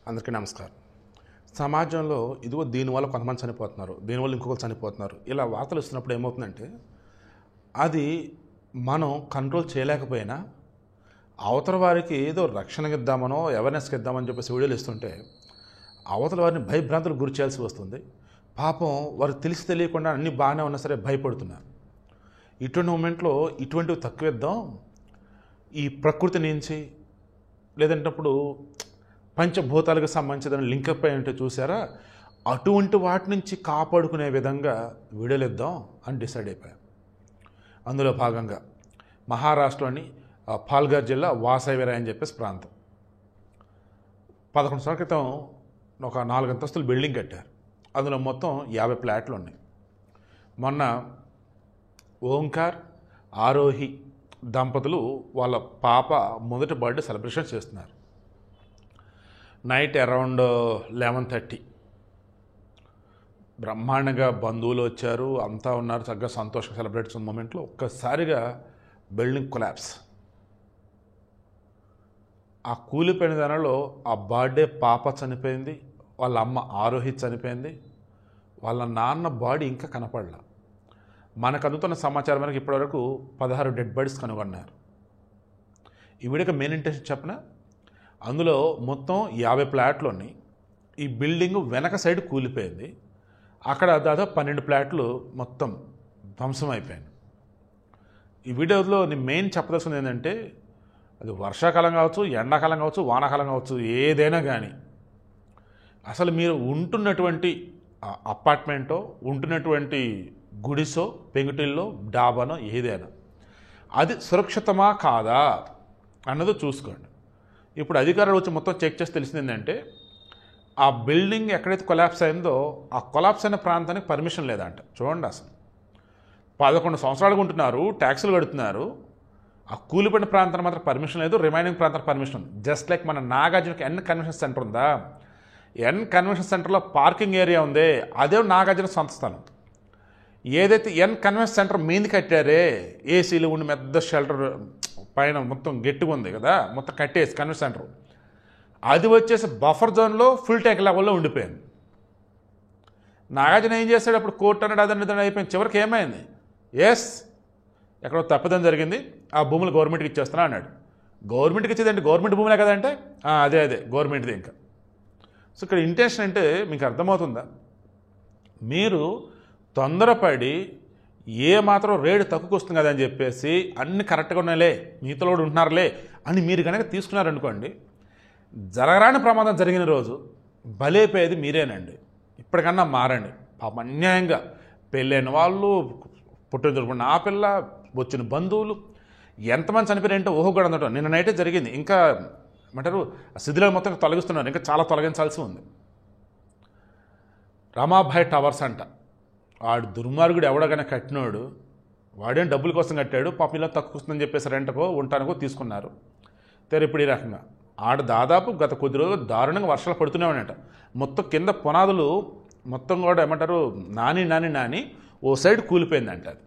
అందరికీ నమస్కారం. సమాజంలో ఇదిగో దీనివల్ల కొంతమంది చనిపోతున్నారు, దీనివల్ల ఇంకొకరు చనిపోతున్నారు, ఇలా వార్తలు ఇస్తున్నప్పుడు ఏమవుతుందంటే అది మనం కంట్రోల్ చేయలేకపోయినా అవతల వారికి ఏదో రక్షణకి ఇద్దామనో అవేర్నెస్కి ఇద్దామని చెప్పేసి వీడియోలు ఇస్తుంటే అవతల వారిని భయభ్రాంతులకు గురి చేయాల్సి వస్తుంది. పాపం వారు తెలిసి తెలియకుండా అన్నీ బాగానే ఉన్నా సరే భయపడుతున్నారు. ఇటువంటి మూమెంట్లో ఇటువంటివి తక్కువ ఇద్దాం, ఈ ప్రకృతి నుంచి లేదంటప్పుడు పంచభూతాలకు సంబంధించిన లింకప్ అయి ఉంటే చూసారా, అటువంటి వాటి నుంచి కాపాడుకునే విధంగా వీడియోలు ఇద్దాం అని డిసైడ్ అయిపోయాం. అందులో భాగంగా మహారాష్ట్రలోని పాల్ఘర్ జిల్లా వాసవిరాయ్ అని చెప్పేసి ప్రాంతం 11 సంవత్సరాల క్రితం ఒక 4 అంతస్తుల బిల్డింగ్ కట్టారు. అందులో మొత్తం 50 ఫ్లాట్లు ఉన్నాయి. మొన్న ఓంకార్ ఆరోహి దంపతులు వాళ్ళ పాప మొదటి బర్త్డే సెలబ్రేషన్ చేస్తున్నారు. నైట్ అరౌండ్ 11:30 బ్రహ్మాండంగా బంధువులు వచ్చారు, అంతా ఉన్నారు, చక్కగా సంతోషంగా సెలబ్రేట్ చేసిన మూమెంట్లో ఒక్కసారిగా బిల్డింగ్ కొలాప్స్. ఆ కూలిపోయిన దానిలో ఆ బర్త్డే పాప చనిపోయింది, వాళ్ళ అమ్మ ఆరోహి చనిపోయింది, వాళ్ళ నాన్న బాడీ ఇంకా కనపడలా. మనకు అందుతున్న సమాచారం మనకి ఇప్పటివరకు 16 డెడ్ బాడీస్ కనుగొన్నారు. ఈ వీడియోకి మెయిన్ ఇంటెన్షన్ చెప్పిన, అందులో మొత్తం 50 ఫ్లాట్లు ఉన్నాయి. ఈ బిల్డింగ్ వెనక సైడ్ కూలిపోయింది. అక్కడ దాదాపు 12 ఫ్లాట్లు మొత్తం ధ్వంసం అయిపోయాయి. ఈ వీడియోలో నేను మెయిన్ చెప్పదలుచుకుంది ఏంటంటే, అది వర్షాకాలం కావచ్చు, ఎండాకాలం కావచ్చు, వానాకాలం కావచ్చు, ఏదైనా కానీ అసలు మీరు ఉంటున్నటువంటి అపార్ట్మెంటో, ఉంటున్నటువంటి గుడిసో, పెంకుటిల్లో, డాబానో ఏదైనా అది సురక్షితమా కాదా అన్నది చూసుకోండి. ఇప్పుడు అధికారులు వచ్చి మొత్తం చెక్ చేసి తెలిసింది ఏంటంటే, ఆ బిల్డింగ్ ఎక్కడైతే కొలాప్స్ అయిందో ఆ కొలాప్స్ అయిన ప్రాంతానికి పర్మిషన్ లేదంట. చూడండి, అసలు 11 సంవత్సరాలుగా ఉంటున్నారు, ట్యాక్సులు కడుతున్నారు, ఆ కూలిపోయిన ప్రాంతానికి మాత్రం పర్మిషన్ లేదు, రిమైనింగ్ ప్రాంతానికి పర్మిషన్ ఉంది. జస్ట్ లైక్ మన నాగార్జునకి ఎన్ కన్వెన్షన్ సెంటర్ ఉందా, ఎన్ కన్వెన్షన్ సెంటర్లో పార్కింగ్ ఏరియా ఉంది, అదే నాగార్జున సొంత స్థలం. ఏదైతే ఎన్ కన్వెన్షన్ సెంటర్ మీంది కట్టారే, ఏసీలు ఉండి పెద్ద షెల్టర్ పైన మొత్తం గట్టిగా ఉంది కదా, మొత్తం కట్టేసి కన్వెన్షన్ సెంటర్, అది వచ్చేసి బఫర్ జోన్లో ఫుల్ ట్యాంక్ లెవెల్లో ఉండిపోయింది. నాగార్జున ఏం చేశాడు, అప్పుడు కోర్టు అన్నాడు, అదని అయిపోయింది. చివరికి ఏమైంది, ఎస్ ఎక్కడో తప్పిదం జరిగింది, ఆ భూములు గవర్నమెంట్కి ఇచ్చేస్తున్నా అన్నాడు. గవర్నమెంట్కి ఇచ్చేదంటే గవర్నమెంట్ భూములే కదంటే, అదే గవర్నమెంట్ది. ఇంకా సో ఇక్కడ ఇంటెన్షన్ అంటే మీకు అర్థమవుతుందా, మీరు తొందరపడి ఏ మాత్రం రేటు తక్కువకి వస్తుంది కదా అని చెప్పేసి అన్ని కరెక్ట్గా ఉన్నాయిలే, మీతో కూడా ఉంటున్నారులే అని మీరు కనుక తీసుకున్నారనుకోండి, జరగరాని ప్రమాదం జరిగిన రోజు బలైపోయేది మీరేనండి. ఇప్పటికన్నా మారండి. పాపం అన్యాయంగా పెళ్ళైన వాళ్ళు, పుట్టిన జరుపుకున్న ఆ పిల్ల, వచ్చిన బంధువులు ఎంతమంది చనిపోయారంటే ఊహ కూడా అందటం. నిన్న నైటే జరిగింది. ఇంకా ఏమంటారు, శిథిలాలు మొత్తం తొలగిస్తున్నారు, ఇంకా చాలా తొలగించాల్సి ఉంది. రమాభాయ్ టవర్స్ అంట, వాడు దుర్మార్గుడు ఎవడగానే కట్టినోడు, వాడేం డబ్బుల కోసం కట్టాడు, పాపం ఇలా తక్కువ వస్తుందని చెప్పేసి రెంటకో ఉంటానికో తీసుకున్నారు. తెర ఇప్పుడు ఈ రకంగా ఆడ దాదాపు గత కొద్ది రోజులు దారుణంగా వర్షాలు పడుతూనే ఉన్నాయట. మొత్తం కింద పునాదులు మొత్తం కూడా ఏమంటారు నాని ఓ సైడ్ కూలిపోయిందంట. అది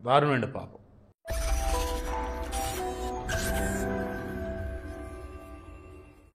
దారుణమండి పాపం.